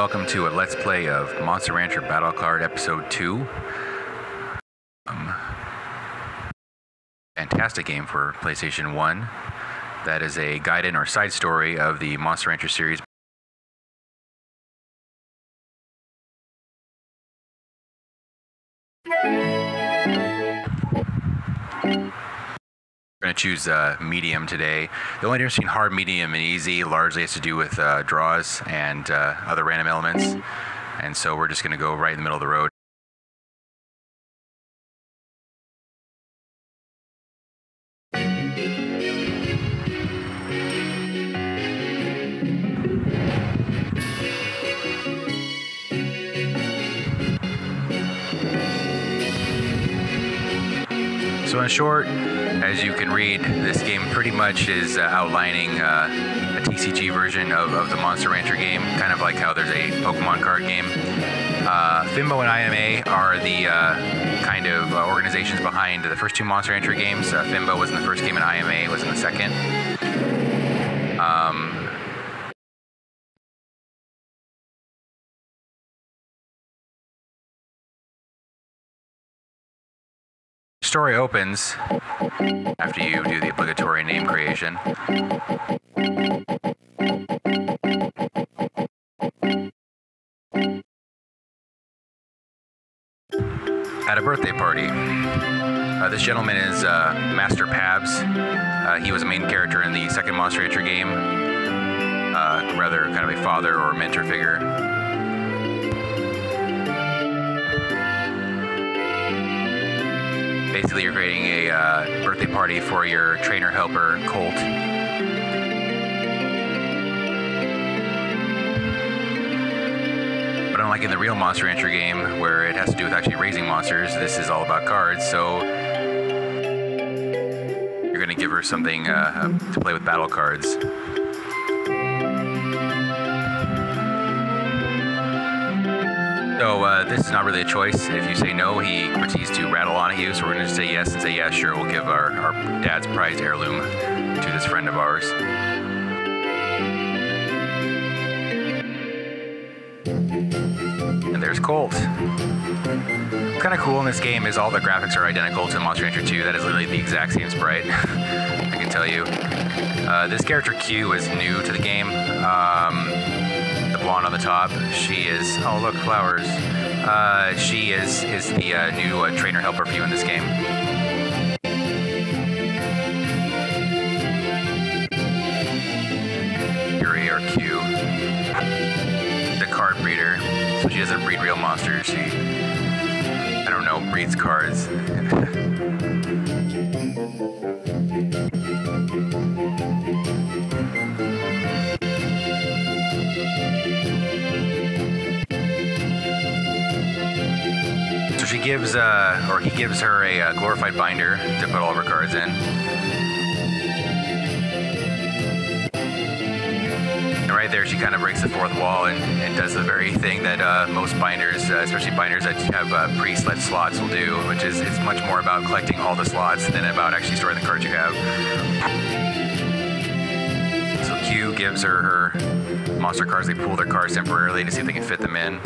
welcome to a Let's Play of Monster Rancher Battle Card Episode 2. Fantastic game for PlayStation 1. That is a guide-in or side story of the Monster Rancher series. We're going to choose medium today. The only difference between hard, medium, and easy largely has to do with draws and other random elements. And so we're just going to go right in the middle of the road. So in short, as you can read, this game pretty much is outlining a TCG version of the Monster Rancher game, kind of like how there's a Pokemon card game. Fimbo and IMA are the kind of organizations behind the first two Monster Rancher games. Fimbo was in the first game and IMA was in the second. Story opens after you do the obligatory name creation. At a birthday party. This gentleman is Master Pabs. He was a main character in the second Monster Rancher game. Rather kind of a father or mentor figure. Basically, you're creating a birthday party for your trainer helper, Colt. But unlike in the real Monster Rancher game, where it has to do with actually raising monsters, this is all about cards, so you're going to give her something to play with battle cards. So this is not really a choice. If you say no, he proceeds to rattle on at you. So we're going to just say yes and say, yeah, sure, we'll give our dad's prized heirloom to this friend of ours. And there's Colt. What's kind of cool in this game is all the graphics are identical to Monster Rancher 2. That is literally the exact same sprite, I can tell you. This character Q is new to the game. Blonde on the top. She is, oh look, flowers. She is the new trainer helper for you in this game. Yuri or Q. The card breeder. So she doesn't breed real monsters. She, I don't know, breeds cards. So she gives, or he gives her a glorified binder to put all of her cards in. And right there, she kind of breaks the fourth wall and does the very thing that most binders, especially binders that have pre-select slots, will do, which is it's much more about collecting all the slots than about actually storing the cards you have. So Q gives her monster cards. They pool their cards temporarily to see if they can fit them in.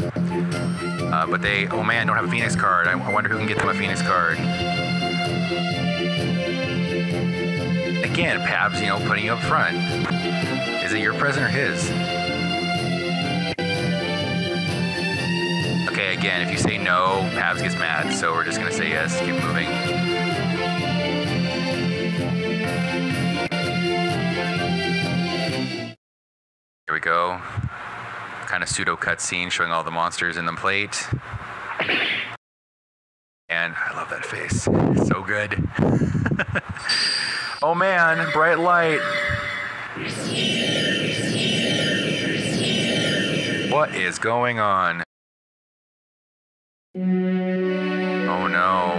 But they, oh man, don't have a Phoenix card. I wonder who can get them a Phoenix card. Again, Pabs, you know, putting you up front. Is it your present or his? Okay, again, if you say no, Pabs gets mad. So we're just going to say yes, keep moving. Here we go. Kind of pseudo cutscene showing all the monsters in the plate. And I love that face. It's so good. Oh man, bright light. What is going on? Oh no.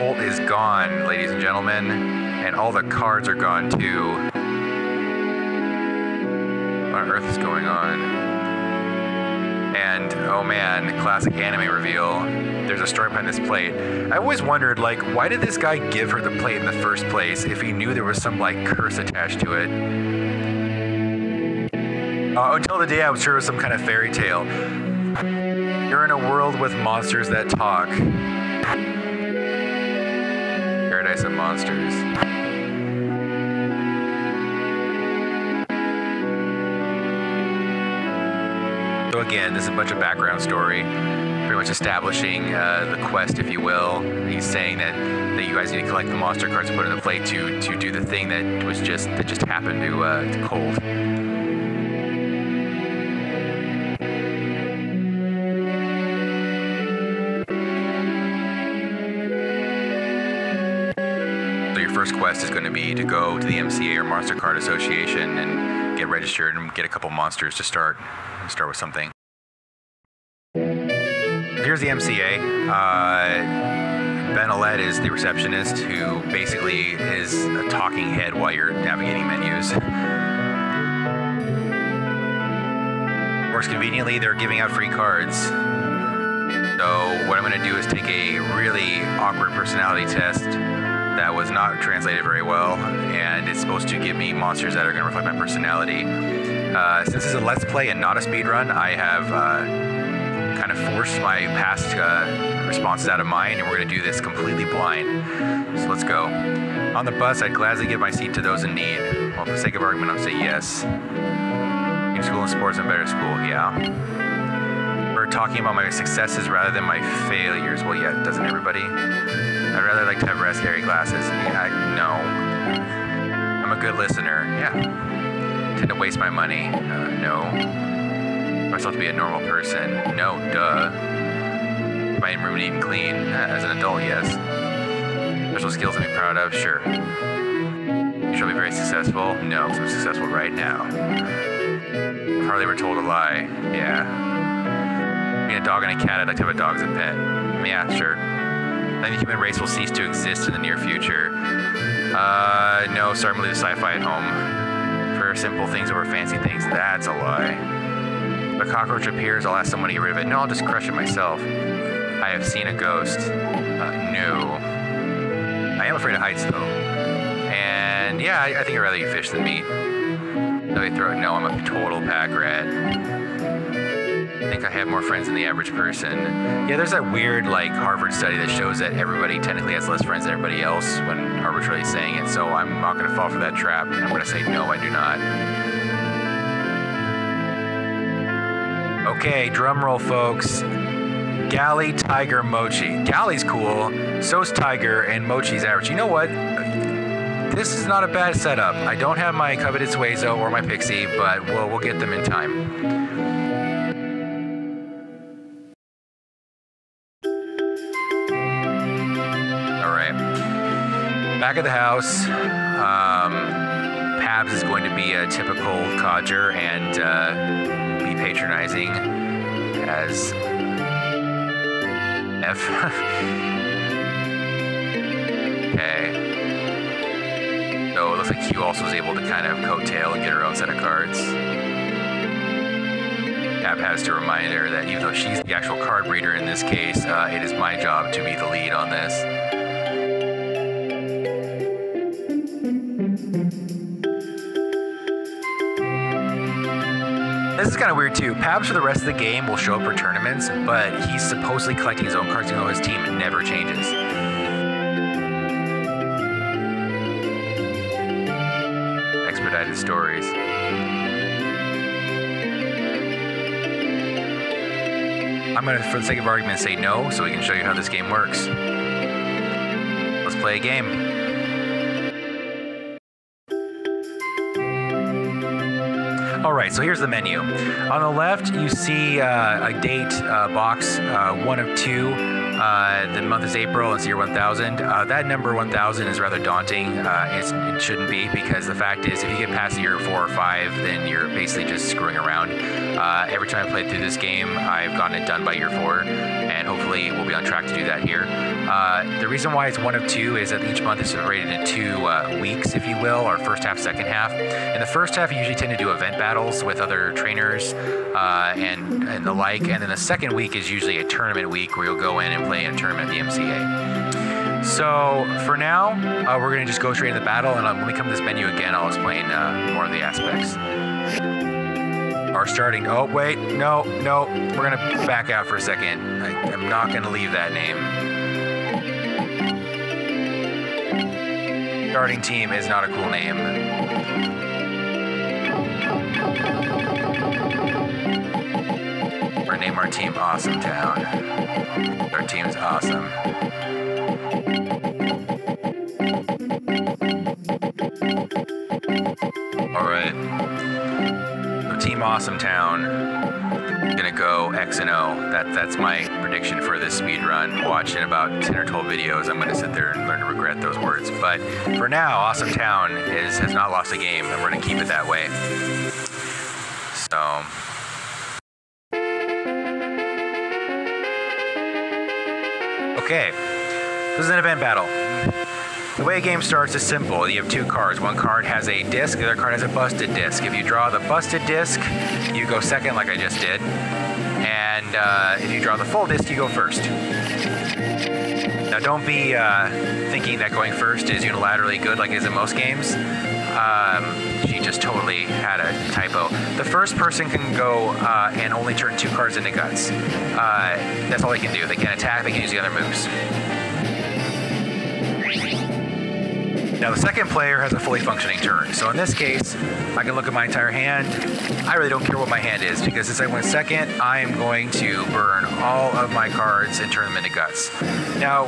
Colt is gone, ladies and gentlemen. And all the cards are gone too. What on earth is going on? And, oh man, classic anime reveal. There's a story behind this plate. I always wondered, like, why did this guy give her the plate in the first place if he knew there was some, like, curse attached to it? Until the day I was sure it was some kind of fairy tale. You're in a world with monsters that talk. Paradise of monsters. So again, this is a bunch of background story, pretty much establishing the quest, if you will. He's saying that you guys need to collect the monster cards and put it in the plate to do the thing that just happened to Cold. So your first quest is going to be to go to the MCA or Monster Card Association and get registered and get a couple monsters to start with something. Here's the MCA. Ben Alette is the receptionist who basically is a talking head while you're navigating menus. Works conveniently, they're giving out free cards. So what I'm going to do is take a really awkward personality test that was not translated very well, and it's supposed to give me monsters that are going to reflect my personality. Since this is a Let's Play and not a speed run, I have kind of forced my past responses out of mind, and we're going to do this completely blind. So let's go. On the bus, I'd gladly give my seat to those in need. Well, for the sake of argument, I'll say yes. In school and sports, I'm better at school, yeah. We're talking about my successes rather than my failures. Well, yeah, doesn't everybody? I'd rather like to have raspberry glasses. Yeah, no. I'm a good listener. Yeah. Tend to waste my money. No. Myself to be a normal person. No, duh. My room neat and clean. As an adult, yes. Special skills to be proud of, sure. Shall be very successful? No, because I'm successful right now. I've hardly ever told a lie. Yeah. Being a dog and a cat, I'd like to have a dog as a pet. Yeah, sure. I think the human race will cease to exist in the near future. No, sorry, I'm gonna leave the sci-fi at home. For simple things over fancy things, that's a lie. If a cockroach appears, I'll ask someone to get rid of it. No, I'll just crush it myself. I have seen a ghost. No. I am afraid of heights, though. And yeah, I think I'd rather eat fish than meat. No, I'm a total pack rat. I think I have more friends than the average person. Yeah, there's that weird, like, Harvard study that shows that everybody technically has less friends than everybody else when Harvard's really saying it, so I'm not going to fall for that trap. I'm going to say, no, I do not. Okay, drum roll, folks. Galley, Tiger, Mochi. Galley's cool, so's Tiger, and Mochi's average. You know what? This is not a bad setup. I don't have my coveted Suezo or my Pixie, but we'll get them in time. Back at the house, Pabs is going to be a typical codger and be patronizing as F. Okay. So it looks like Q also was able to kind of coattail and get her own set of cards. Pab has to remind her that even though she's the actual card reader in this case, it is my job to be the lead on this. This is kind of weird too. Pabs for the rest of the game will show up for tournaments, but he's supposedly collecting his own cards even though his team never changes. Expedited stories. I'm going to, for the sake of argument, say no so we can show you how this game works. Let's play a game. Alright, so here's the menu. On the left, you see a date box, 1 of 2. The month is April, it's year 1000. That number 1000 is rather daunting. It shouldn't be, because the fact is, if you get past year 4 or 5, then you're basically just screwing around. Every time I played through this game, I've gotten it done by year 4, and hopefully we'll be on track to do that here. The reason why it's 1 of 2 is that each month is separated into 2 weeks, if you will, or first half, second half. In the first half, you usually tend to do event battles with other trainers and the like, and then the second week is usually a tournament week where you'll go in and play in a tournament at the MCA. So for now, we're going to just go straight into the battle, and when we come to this menu again, I'll explain more of the aspects. are starting. Oh, wait. No. We're going to back out for a second. I'm not going to leave that name. Starting team is not a cool name. We're going to name our team Awesome Town. Our team's awesome. Alright. So Team Awesome Town. Gonna go X and O. That's my prediction for this speed run. Watch in about 10 or 12 videos. I'm gonna sit there and learn to regret those words. But for now, Awesome Town has not lost a game, and we're gonna keep it that way. So okay. This is an event battle. The way a game starts is simple. You have two cards. One card has a disc, the other card has a busted disc. If you draw the busted disc, you go second like I just did. And if you draw the full disc, you go first. Now don't be thinking that going first is unilaterally good like it is in most games. She just totally had a typo. The first person can go and only turn 2 cards into guts. That's all they can do. They can't attack, they can use the other moves. Now the second player has a fully functioning turn. So in this case, I can look at my entire hand. I really don't care what my hand is because since I went second, I am going to burn all of my cards and turn them into guts. Now,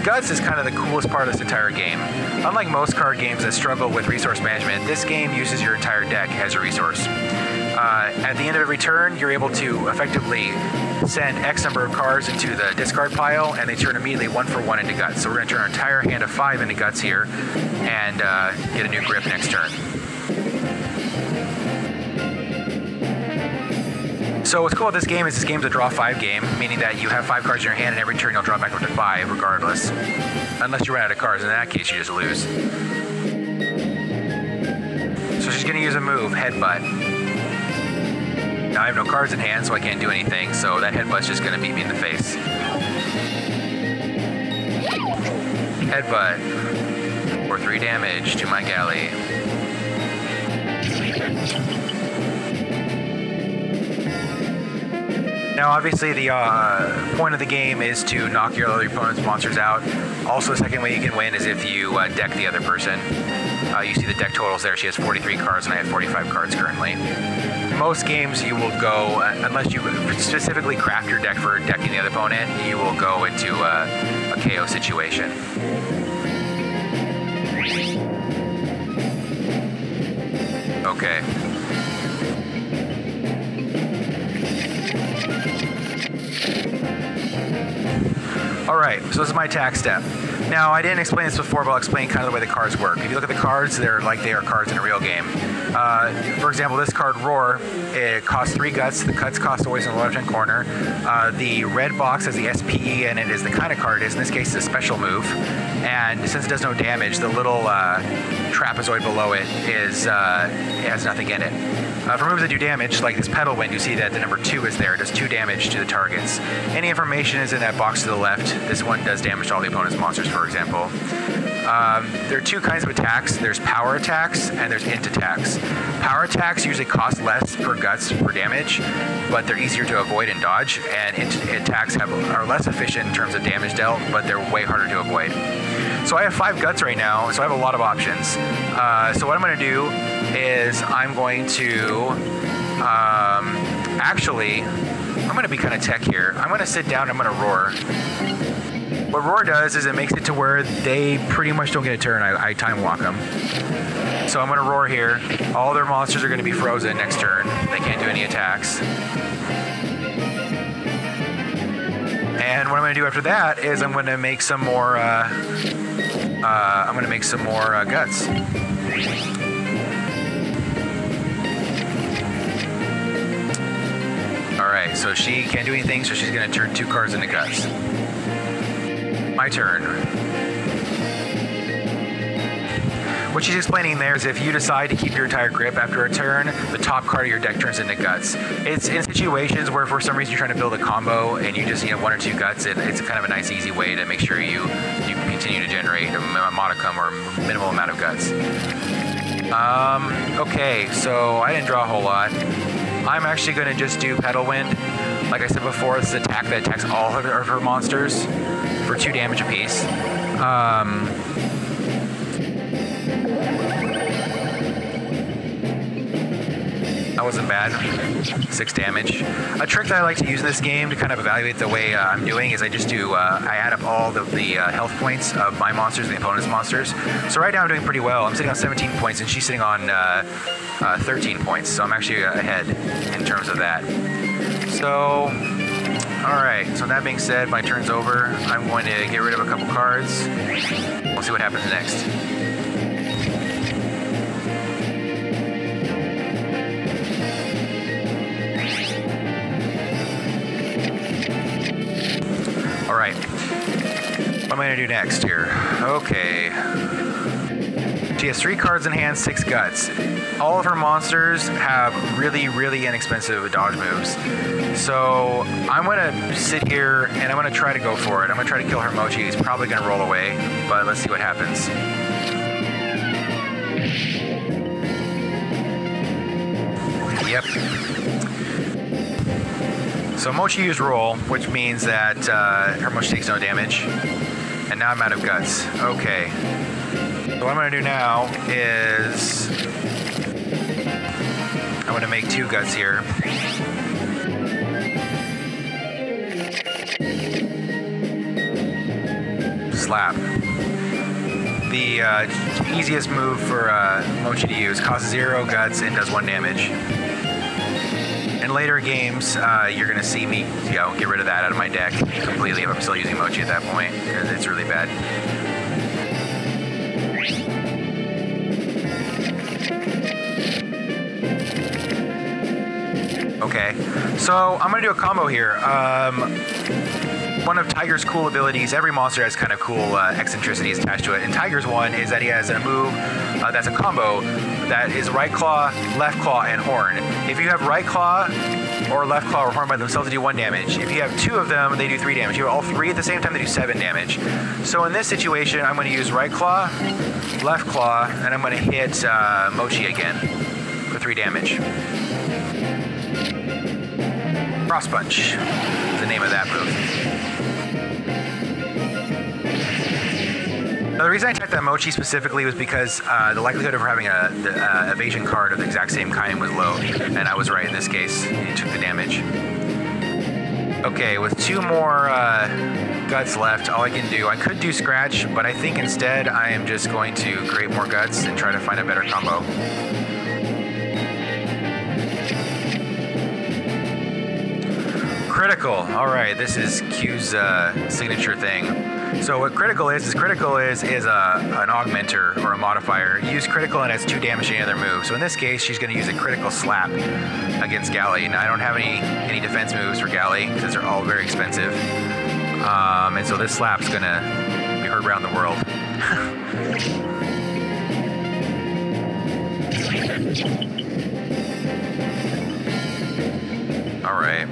guts is kind of the coolest part of this entire game. Unlike most card games that struggle with resource management, this game uses your entire deck as a resource. At the end of every turn, you're able to effectively send X number of cards into the discard pile, and they turn immediately 1 for 1 into guts. So we're going to turn our entire hand of 5 into guts here, and get a new grip next turn. So what's cool about this game is this game's a draw 5 game, meaning that you have 5 cards in your hand, and every turn you'll draw back up to 5 regardless. Unless you run out of cards, in that case you just lose. So she's going to use a move, Headbutt. Now I have no cards in hand, so I can't do anything, so that headbutt's just gonna beat me in the face. Headbutt for 3 damage to my galley. Now obviously the point of the game is to knock your other opponent's monsters out. Also the second way you can win is if you deck the other person. You see the deck totals there. She has 43 cards and I have 45 cards currently. In most games you will go, unless you specifically craft your deck for decking the other opponent, you will go into a KO situation. Okay. Alright, so this is my attack step. Now, I didn't explain this before, but I'll explain kind of the way the cards work. If you look at the cards, they're like they are cards in a real game. For example, this card, Roar, it costs 3 guts. The guts cost always in the left-hand corner. The red box has the SPE in it is the kind of card it is. In this case, it's a special move. And since it does no damage, the little trapezoid below it is it has nothing in it. For moves that do damage, like this Pedal Wind, you see that the number 2 is there. It does 2 damage to the targets. Any information is in that box to the left. This one does damage to all the opponent's monsters, for example. There are 2 kinds of attacks. There's power attacks and there's int attacks. Power attacks usually cost less per guts per damage, but they're easier to avoid and dodge. And int attacks are less efficient in terms of damage dealt, but they're way harder to avoid. So I have 5 guts right now, so I have a lot of options. So what I'm going to do is I'm going to actually, I'm going to be kind of tech here. I'm going to sit down and I'm going to roar. What Roar does is it makes it to where they pretty much don't get a turn. I time walk them. So I'm going to roar here. All their monsters are going to be frozen next turn. They can't do any attacks. And what I'm going to do after that is I'm going to make some more. Guts. All right. So she can't do anything. So she's going to turn 2 cards into guts. My turn. What she's explaining there is if you decide to keep your entire grip after a turn, the top card of your deck turns into guts. It's in situations where for some reason you're trying to build a combo and you just need 1 or 2 guts. It's kind of a nice easy way to make sure you continue to generate a modicum or minimal amount of guts. Okay, so I didn't draw a whole lot. I'm actually going to just do Pedal Wind. Like I said before, this is an attack that attacks all of her monsters for 2 damage apiece. That wasn't bad. 6 damage. A trick that I like to use in this game to kind of evaluate the way I'm doing is I just do, I add up all the health points of my monsters and the opponent's monsters. So right now I'm doing pretty well. I'm sitting on 17 points and she's sitting on 13 points. So I'm actually ahead in terms of that. So, alright. So that being said, my turn's over. I'm going to get rid of a couple cards. We'll see what happens next. Alright, what am I going to do next here? Okay. She has 3 cards in hand, 6 guts. All of her monsters have really, really inexpensive dodge moves. So I'm going to sit here and I'm going to try to go for it. I'm going to try to kill her Mochi. He's probably going to roll away, but let's see what happens. Yep. So Mochi used roll, which means that her Mochi takes no damage. And now I'm out of guts. Okay. So what I'm going to do now is I'm going to make 2 guts here. Slap. The easiest move for Mochi to use costs 0 guts and does 1 damage. In later games, you're going to see me, get rid of that out of my deck completely if I'm still using Mochi at that point, because it's really bad. Okay, so I'm going to do a combo here. One of Tiger's cool abilities, every monster has kind of cool eccentricities attached to it, and Tiger's one is that he has a move that's a combo that is right claw, left claw, and horn. If you have right claw or left claw or horn by themselves, they do 1 damage. If you have 2 of them, they do 3 damage. You have all 3 at the same time, they do 7 damage. So in this situation, I'm going to use right claw, left claw, and I'm going to hit Mochi again for 3 damage. Cross Punch is the name of that move. Now, the reason I attacked that Mochi specifically was because the likelihood of her having the evasion card of the exact same kind was low, and I was right in this case. He took the damage. Okay, with 2 more guts left, all I can do, I could do Scratch, but I think instead I am just going to create more guts and try to find a better combo. Critical. All right, this is Q's signature thing. So what critical is an augmenter or a modifier. You use critical and it has 2 damage to any other move. So in this case, she's going to use a critical slap against Galley. Now I don't have any defense moves for Galley because they're all very expensive. And so this slap's going to be heard around the world. All right.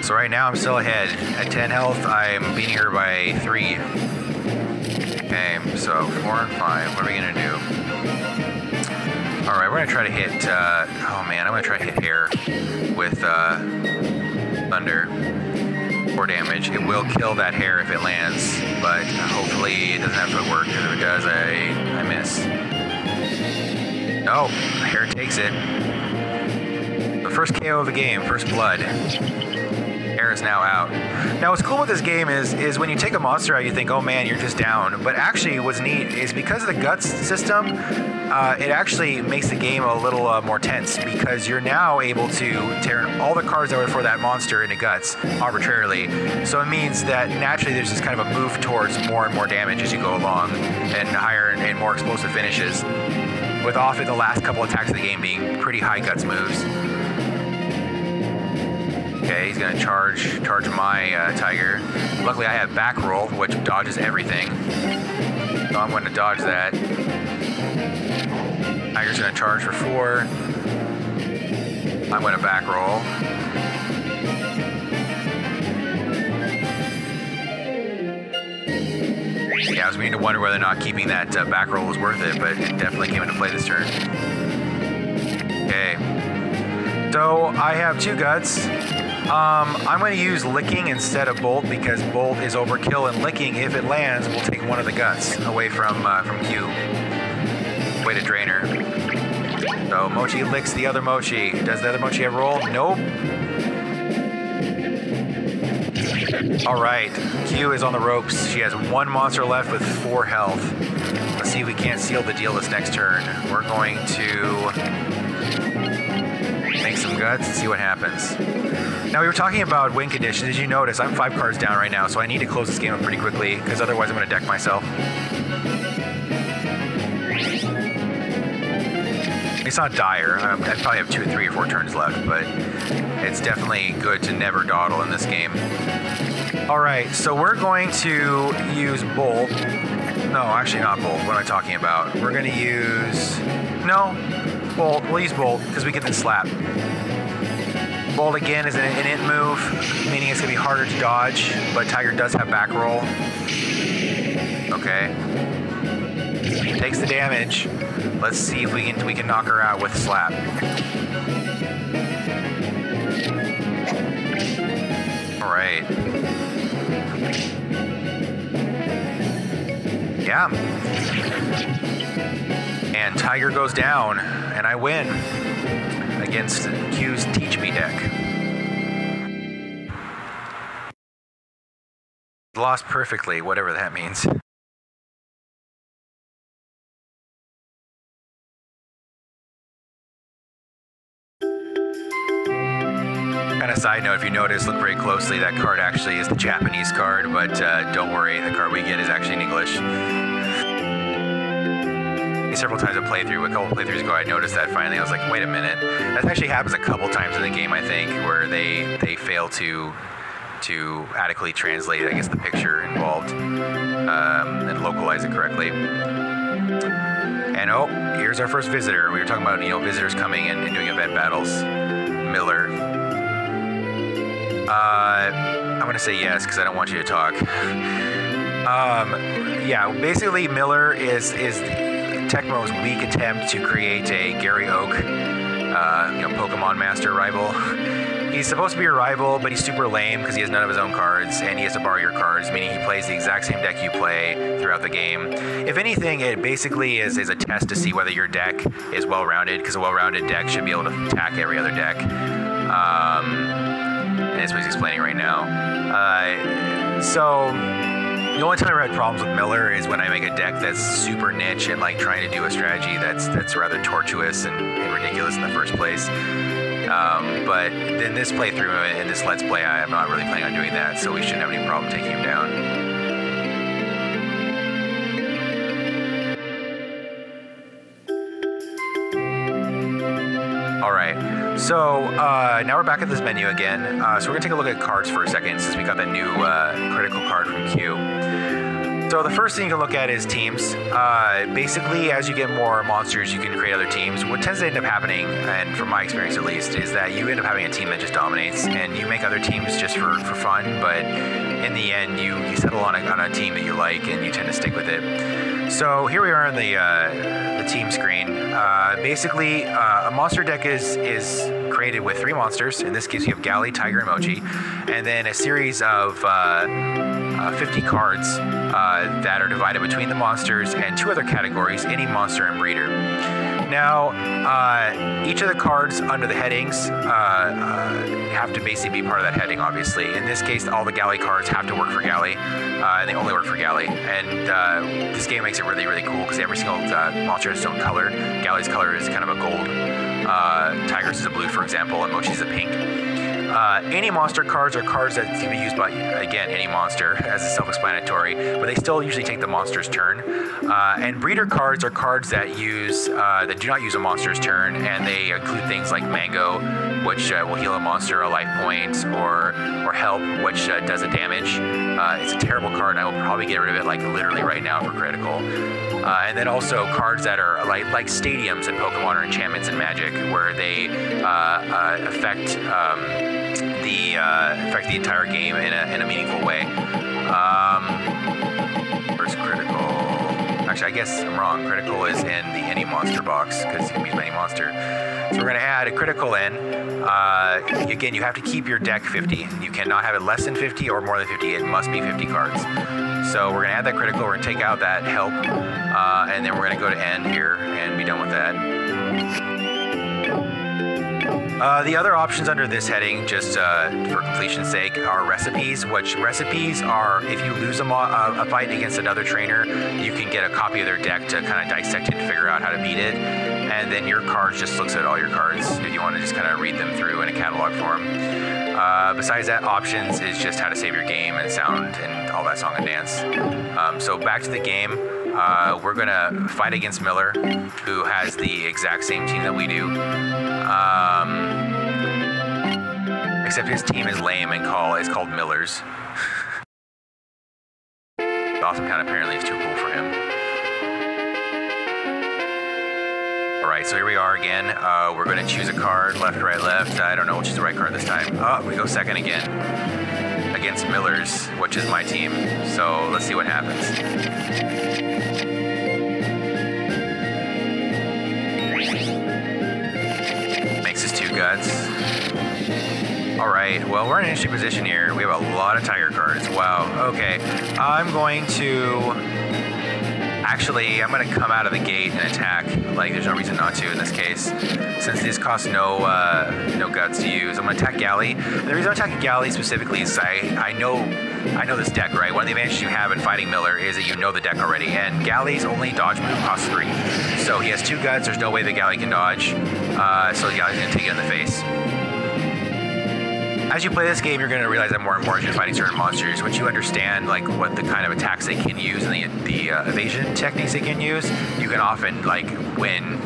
So right now I'm still ahead. At 10 health, I'm beating her by 3. Okay, so 4 and 5. What are we gonna do? All right, we're gonna try to hit. Oh man, I'm gonna try to hit hair with thunder. 4 damage. It will kill that hair if it lands, but hopefully it doesn't have to work. Because if it does, I miss. Oh, hair takes it. The first KO of the game, first blood. Hair is now out. Now what's cool with this game is when you take a monster out, you think, oh man, you're just down. But actually what's neat is because of the guts system, it actually makes the game a little more tense because you're now able to tear all the cards that were for that monster into guts arbitrarily. So it means that naturally there's this kind of a move towards more and more damage as you go along and higher and more explosive finishes, with often the last couple attacks of the game being pretty high guts moves. Okay, he's gonna charge my Tiger. Luckily I have back roll, which dodges everything. So I'm gonna dodge that. Tiger's gonna charge for 4. I'm gonna back roll. Yeah, I was beginning to wonder whether or not keeping that back roll was worth it, but it definitely came into play this turn. Okay. So I have 2 guts. I'm going to use licking instead of bolt because bolt is overkill, and licking, if it lands, will take one of the guts away from Q. Way to drainer. So Mochi licks the other Mochi. Does the other Mochi have roll? Nope. All right, Q is on the ropes. She has 1 monster left with 4 health. Let's see if we can't seal the deal this next turn. We're going to make some guts and see what happens. Now, we were talking about win conditions. As you notice, I'm 5 cards down right now, so I need to close this game up pretty quickly, because otherwise I'm going to deck myself. It's not dire. I probably have 2 or 3 or 4 turns left, but it's definitely good to never dawdle in this game. All right, so we're going to use bolt. No, actually not bolt. What am I talking about? We're going to use... No, bolt. We'll use bolt because we get the slap. Bolt again is an int move, meaning it's going to be harder to dodge, but Tiger does have back roll. Okay. Takes the damage. Let's see if we can knock her out with slap. All right. Yeah. And Tiger goes down, and I win against Q's Teach Me deck. Lost perfectly, whatever that means. Kind of side note, if you notice, look very closely, that card actually is the Japanese card, but don't worry, the card we get is actually in English. Several times a playthrough, a couple playthroughs ago, I noticed that finally. I was like, wait a minute. That actually happens a couple times in the game, I think, where they fail to adequately translate, I guess, the picture involved and localize it correctly. And oh, here's our first visitor. We were talking about, visitors coming and doing event battles. Miller. I'm going to say yes because I don't want you to talk. Yeah, basically Miller is Tecmo's weak attempt to create a Gary Oak, Pokemon Master rival. He's supposed to be your rival, but he's super lame because he has none of his own cards, and he has to borrow your cards, meaning he plays the exact same deck you play throughout the game. If anything, it basically is a test to see whether your deck is well-rounded, because a well-rounded deck should be able to attack every other deck. And that's what he's explaining right now. So the only time I ever had problems with Miller is when I make a deck that's super niche and like trying to do a strategy that's rather tortuous and ridiculous in the first place. But in this playthrough, in this Let's Play, I'm not really planning on doing that, so we shouldn't have any problem taking him down. Alright, so now we're back at this menu again. So we're going to take a look at cards for a second since we got that new critical card from Q. So the first thing you can look at is teams. Basically, as you get more monsters, you can create other teams. What tends to end up happening, and from my experience at least, is that you end up having a team that just dominates, and you make other teams just for fun, but in the end, you settle on a team that you like, and you tend to stick with it. So here we are on the team screen. Basically, a monster deck is created with 3 monsters. In this case, you have Galley, Tiger, and Mochi, and then a series of 50 cards that are divided between the monsters and 2 other categories, any monster and breeder. Now, each of the cards under the headings have to basically be part of that heading, obviously. In this case, all the Galley cards have to work for Galley, and they only work for Galley. And this game makes it really, really cool because every single monster has its own color. Galley's color is kind of a gold. Tiger's is a blue, for example, and Mochi's a pink. Any monster cards are cards that can be used by, again, any monster, as is self-explanatory, but they still usually take the monster's turn. And breeder cards are cards that do not use a monster's turn, and they include things like Mango, which will heal a monster a life point, or Help, which does a damage. It's a terrible card, and I will probably get rid of it like literally right now for critical. And then also cards that are like stadiums in Pokemon or enchantments in Magic, where they affect the entire game in a meaningful way. First critical. Actually, guess I'm wrong. Critical is in the any monster box because you can use any monster. So we're going to add a critical in. Again, you have to keep your deck 50. You cannot have it less than 50 or more than 50. It must be 50 cards. So we're going to add that critical. We're going to take out that help. And then we're going to go to end here and be done with that. The other options under this heading, just for completion's sake, are recipes, which recipes are if you lose a fight against another trainer, you can get a copy of their deck to kind of dissect it and figure out how to beat it. And then your cards just looks at all your cards if you want to just kind of read them through in a catalog form. Besides that, options is just how to save your game and sound and all that song and dance. So back to the game. We're going to fight against Miller, who has the exact same team that we do. Except his team is lame and is called Miller's. Awesome Count apparently is too cool for him. Alright, so here we are again. We're going to choose a card, left, right, left. I don't know, we'll choose the right card this time. Oh, we go second again. Against Miller's, which is my team. So let's see what happens. Makes us 2 guts. Alright, well, we're in an interesting position here. We have a lot of tiger cards. Wow, okay. I'm going to come out of the gate and attack. Like, there's no reason not to in this case. Since these cost no guts to use, I'm going to attack Galley. The reason I'm attacking Galley specifically is I know this deck, right? One of the advantages you have in fighting Miller is that you know the deck already, and Galley's only dodge move costs 3. So he has 2 guts, there's no way that Galley can dodge, so Galley's going to take it in the face. As you play this game, you're going to realize that more and more as you're fighting certain monsters, once you understand like what the kind of attacks they can use and the evasion techniques they can use, you can often like win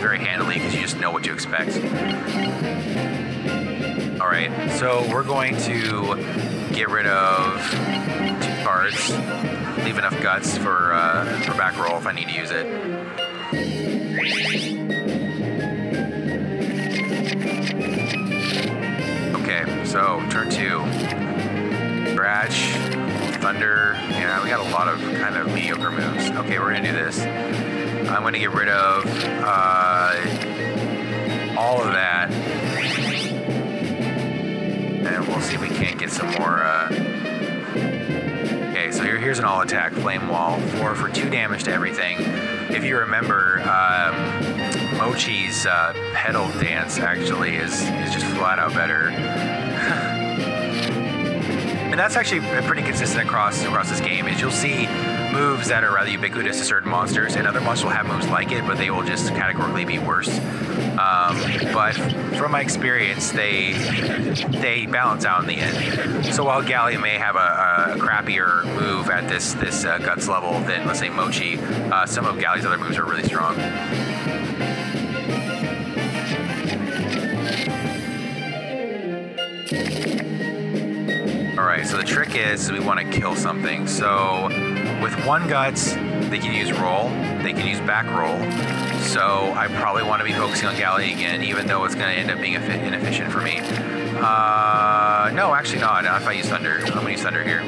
very handily because you just know what to expect. Alright, so we're going to get rid of 2 cards, leave enough guts for back roll if I need to use it. Okay, so turn 2. Scratch, Thunder. Yeah, we got a lot of kind of mediocre moves. Okay, we're gonna do this. I'm gonna get rid of all of that. And we'll see if we can't get some more. Okay, so here's an all attack Flame Wall. 4 for 2 damage to everything. If you remember, Mochi's pedal dance actually is just flat out better. And that's actually pretty consistent across this game. Is you'll see moves that are rather ubiquitous to certain monsters, and other monsters will have moves like it, but they will just categorically be worse. But from my experience, they balance out in the end. So while Galley may have a crappier move at this guts level than, let's say, Mochi, some of Galley's other moves are really strong. Alright, so the trick is we want to kill something. So with 1 guts, they can use roll, they can use back roll. So I probably want to be focusing on Galley again, even though it's going to end up being inefficient for me. No, actually not. Not if I use Thunder. I'm going to use Thunder here.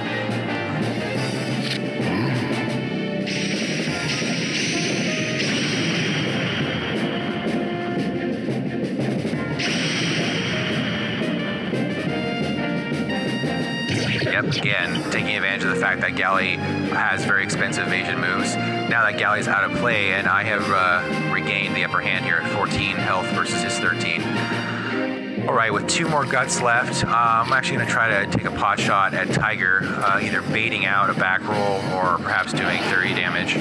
Yep, again, taking advantage of the fact that Galley has very expensive evasion moves. Now that Galley's out of play, and I have regained the upper hand here at 14 health versus his 13. Alright, with 2 more guts left, I'm actually going to try to take a pot shot at Tiger, either baiting out a back roll or perhaps doing 30 damage.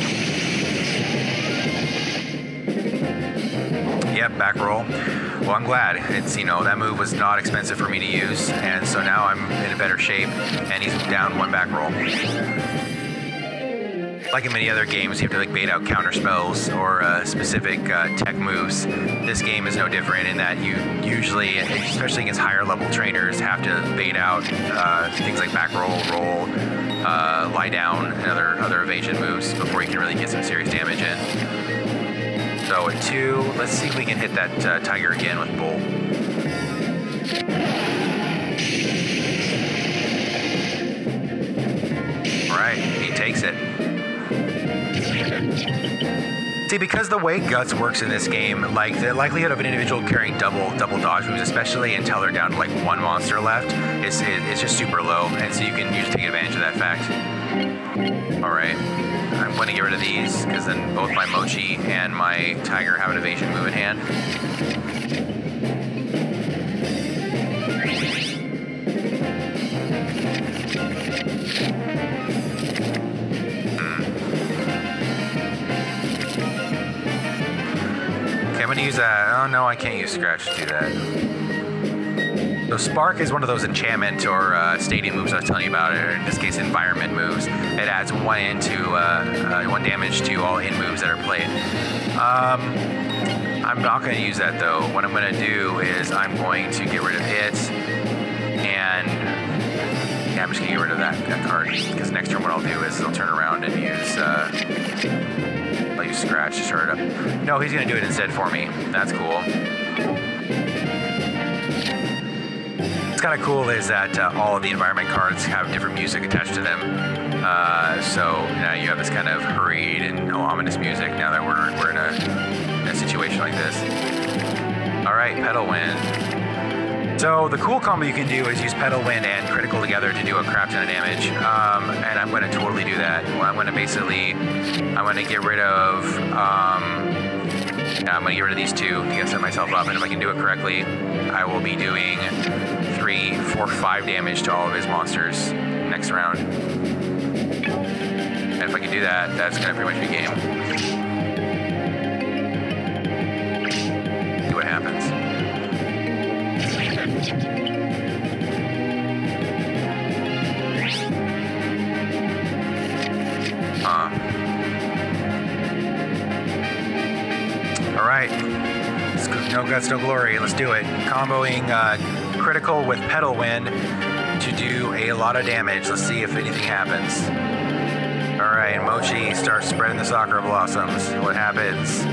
Yep, back roll. Well, I'm glad. It's, that move was not expensive for me to use, and so now I'm in a better shape, and he's down 1 back roll. Like in many other games, you have to like bait out counter spells or specific tech moves. This game is no different in that you usually, especially against higher level trainers, have to bait out things like back roll, lie down, and other evasion moves before you can really get some serious damage in. So at 2, let's see if we can hit that Tiger again with Bull. Alright, he takes it. See, because the way Guts works in this game, like the likelihood of an individual carrying double dodge moves, especially until they're down to like one monster left, is just super low, and so you can usually take advantage of that fact. All right, I'm going to get rid of these because then both my Mochi and my Tiger have an evasion move in hand. I'm gonna use that. Oh no, I can't use Scratch to do that. So Spark is one of those enchantment or stadium moves I was telling you about, or in this case environment moves. It adds one damage to all in moves that are played. I'm not gonna use that though. What I'm gonna do is I'm going to get rid of it, and yeah, I'm just gonna get rid of that card, because next turn what I'll do is I'll turn around and use I'll use Scratch to start it up. No, he's gonna do it instead for me. That's cool. What's kind of cool is that all of the environment cards have different music attached to them. So now you have this kind of hurried and ominous music now that we're in a situation like this. All right, Pedal Wind. So the cool combo you can do is use Pedal Wind and Critical together to do a crap ton of damage, and I'm going to totally do that. Well, I'm going to get rid of, I'm going to get rid of these two to get set myself up, and if I can do it correctly, I will be doing 3, 4, 5 damage to all of his monsters next round. And if I can do that, that's going to pretty much be game. See what happens. All right, no guts, no glory. Let's do it. Comboing Critical with Pedal Wind to do a lot of damage. Let's see if anything happens. All right, Mochi starts spreading the Sakura blossoms. What happens?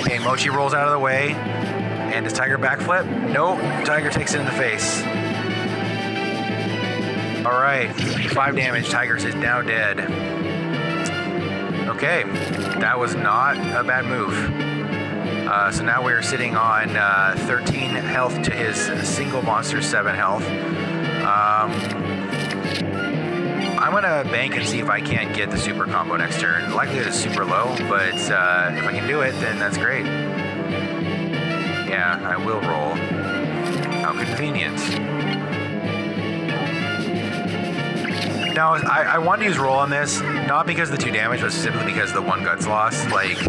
Okay, Mochi rolls out of the way. And does Tiger backflip? Nope, Tiger takes it in the face. All right, 5 damage. Tiger is now dead. Okay, that was not a bad move. So now we're sitting on 13 health to his single monster's 7 health. I'm gonna bank and see if I can't get the super combo next turn. The likelihood is super low, but if I can do it, then that's great. Yeah, I will roll. How convenient. Now, I wanted to use roll on this, not because of the 2 damage, but simply because the 1 guts loss. Like,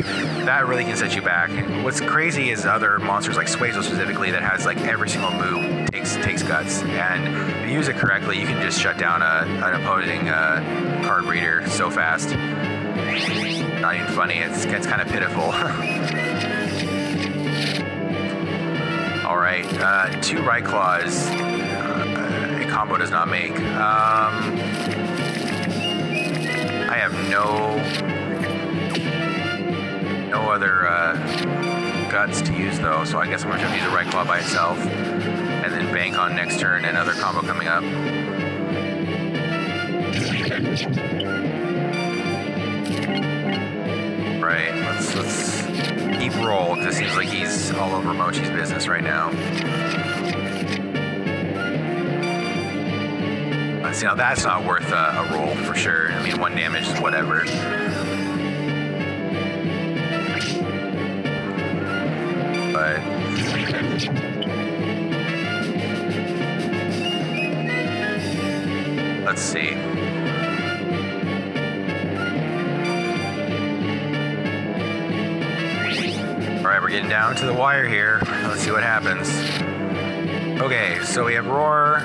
that really can set you back. And what's crazy is other monsters, like Suezo specifically, that has like every single move takes guts. And if you use it correctly, you can just shut down an opposing card reader so fast. Not even funny, it's kind of pitiful. All right, 2 right claws. A combo does not make. I have no other guts to use though, so I guess I'm gonna have to use a right claw by itself, and then bank on next turn. Another combo coming up. Right, let's keep roll, because it seems like he's all over Mochi's business right now. See, now that's not worth a roll for sure. I mean, 1 damage is whatever. But let's see. All right, we're getting down to the wire here. Let's see what happens. Okay, so we have Roar,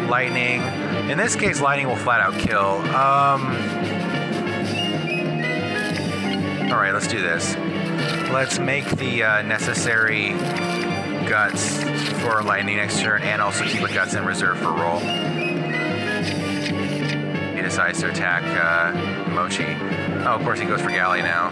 Lightning. In this case, Lightning will flat out kill. All right, let's do this. Let's make the necessary guts for Lightning next turn, and also keep the guts in reserve for roll. He decides to attack Mochi. Oh, of course he goes for Galley now.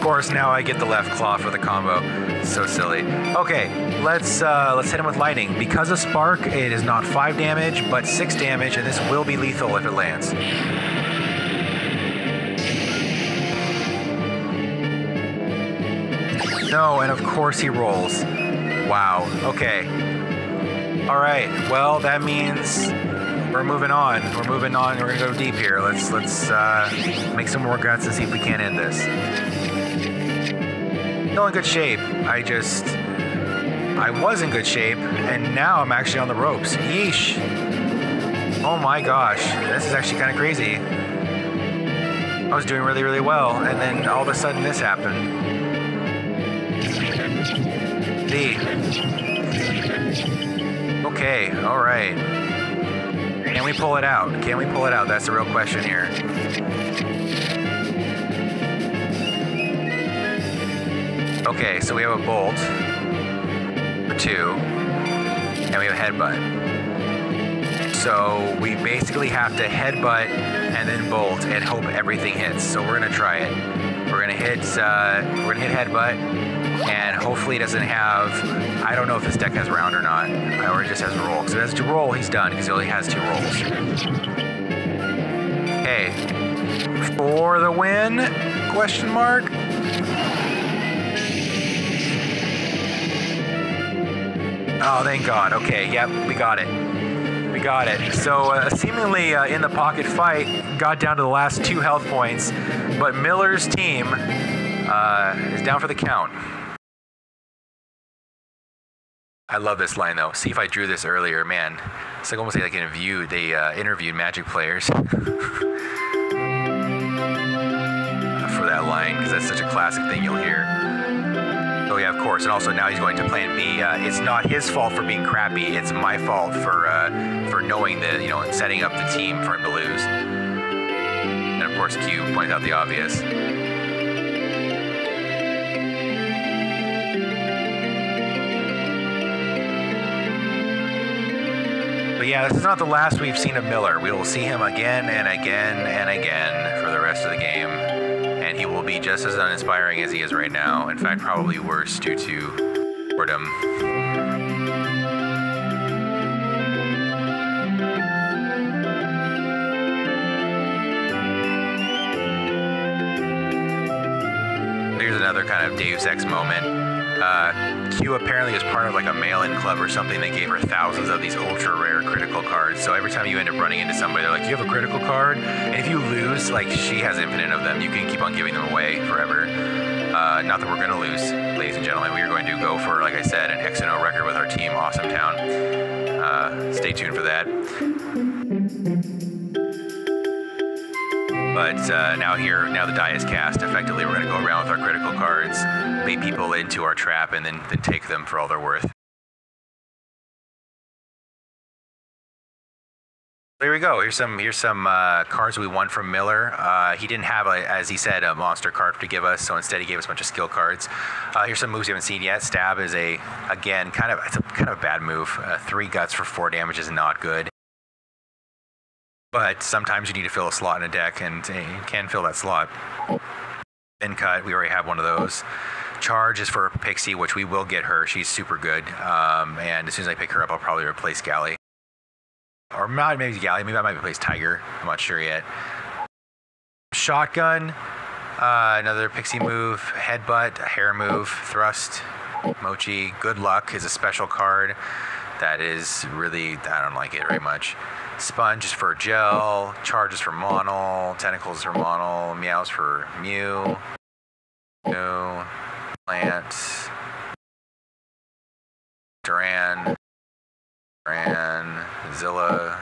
course, now I get the left claw for the combo. So silly. Okay, let's hit him with lightning. Because of spark, it is not 5 damage, but 6 damage, and this will be lethal if it lands. No, and of course he rolls. Wow. Okay. All right. Well, that means we're moving on. We're moving on. We're gonna go deep here. Let's make some more guts and see if we can't end this. Still in good shape. I was in good shape, and now I'm actually on the ropes. Yeesh. Oh my gosh. This is actually kind of crazy. I was doing really, really well, and then all of a sudden this happened. Okay, all right. Can we pull it out? Can we pull it out? That's the real question here. Okay, so we have a bolt for 2, and we have a headbutt. So we basically have to headbutt and then bolt and hope everything hits. So we're gonna try it. We're gonna hit headbutt, and hopefully it doesn't have, I don't know if this deck has round or not, or it just has roll. So if it has to roll, he's done, because he only has 2 rolls. Okay, for the win, question mark? Oh, thank God. Okay, yep, we got it. We got it. So seemingly in the pocket fight, got down to the last 2 health points, but Miller's team is down for the count. I love this line though. See, if I drew this earlier, man, it's like almost like they interviewed Magic players for that line, because that's such a classic thing you'll hear. Oh yeah, of course. And also now he's going to plan B. It's not his fault for being crappy. It's my fault for knowing that, and setting up the team for him to lose. And of course, Q points out the obvious. But yeah, this is not the last we've seen of Miller. We will see him again and again and again for the rest of the game. And he will be just as uninspiring as he is right now. In fact, probably worse due to boredom. Here's another kind of Deus Ex moment. Q apparently is part of like a mail-in club or something that gave her thousands of these ultra rare critical cards. So every time you end up running into somebody, they're like, "You have a critical card?" And if you lose, like, she has infinite of them. You can keep on giving them away forever. Not that we're going to lose, ladies and gentlemen. We are going to go for, like I said, an X&O record with our team, Awesome Town. Stay tuned for that. But now the die is cast. Effectively, we're going to go around with our critical cards, bait people into our trap, and then take them for all they're worth. There we go. Here's some cards we won from Miller. He didn't have, as he said, a monster card to give us, so instead he gave us a bunch of skill cards. Here's some moves we haven't seen yet. Stab is again kind of a bad move. 3 guts for 4 damage is not good. But sometimes you need to fill a slot in a deck, and you can fill that slot. Then cut, we already have one of those. Charge is for Pixie, which we will get her. She's super good. And as soon as I pick her up, I'll probably replace Galley. Or maybe Galley, maybe I might replace Tiger. I'm not sure yet. Shotgun, another Pixie move. Headbutt, hair move. Thrust, Mochi. Good Luck is a special card. That is really, I don't like it very much. Sponge is for Gel, Charge is for Monol, Tentacles is for Monol, Meows for Mew, Plant, Duran, Zilla,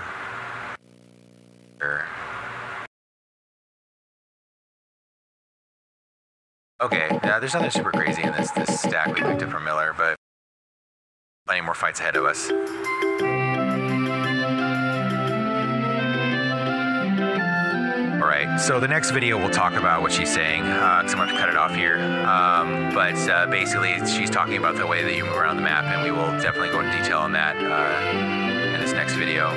okay, there's nothing super crazy in this stack we picked up from Miller, but plenty more fights ahead of us. Alright, so the next video we'll talk about what she's saying, because I'm going to have to cut it off here. But basically, she's talking about the way that you move around the map, and we will definitely go into detail on that in this next video.